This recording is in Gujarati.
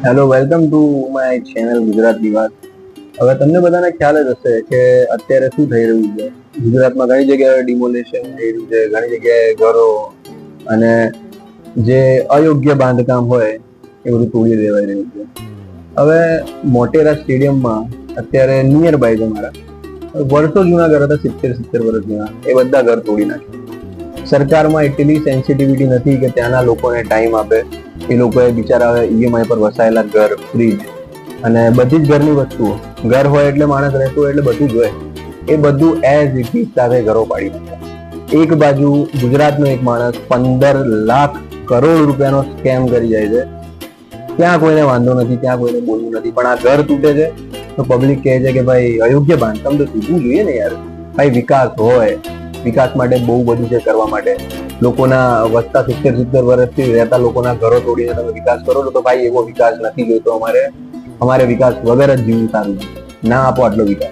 Hello, welcome to my channel Gujarat વિવાદ. હવે તમને બધાને ખ્યાલ જ હશે કે અત્યારે શું થઈ રહ્યું છે. ગુજરાતમાં ઘણી જગ્યાએ ડિમોલેશન થઈ રહ્યું છે, ઘણી જગ્યાએ ઘરો અને જે અયોગ્ય બાંધકામ હોય એ બધું તોડી દેવાઈ રહ્યું છે. હવે મોટેરા સ્ટેડિયમમાં અત્યારે નિયર બાય છે મારા, વર્ષો જૂના ઘર હતા, 70 વર્ષ જૂના, એ બધા ઘર તોડી નાખ્યા. સરકારમાં એટલી સેન્સિટિવિટી નથી કે ત્યાંના લોકોને ટાઈમ આપે. એ લોકોએ બિચારા ઈએમઆઈ પર વસાયેલા ઘર, ફ્રીજ અને બધી જ ઘરની વસ્તુઓ, ઘર હોય એટલે માણસ રહેતો હોય એટલે બધું જ હોય, એ બધું એઝ ઇટ ઇઝ સાથે ઘરો પાડી નાખ્યા. એક બાજુ ગુજરાતનો એક માણસ 15 લાખ કરોડ રૂપિયાનો સ્કેમ કરી જાય છે, ત્યાં કોઈને વાંધો નથી, ત્યાં કોઈને બોલવું નથી. પણ આ ઘર તૂટે છે તો પબ્લિક કહે છે કે ભાઈ અયોગ્ય બાંધકામ તો તૂટવું જોઈએ ને યાર. ભાઈ વિકાસ હોય, વિકાસ માટે બહુ બધું છે કરવા માટે. લોકોના વસતા 70 વર્ષથી રહેતા લોકોના ઘરો તોડીને તમે વિકાસ કરો છો, તો ભાઈ એવો વિકાસ નથી જોઈતો અમારે. અમારે વિકાસ વગર જ જીવવું સારું છે. ના આપો આટલો વિકાસ.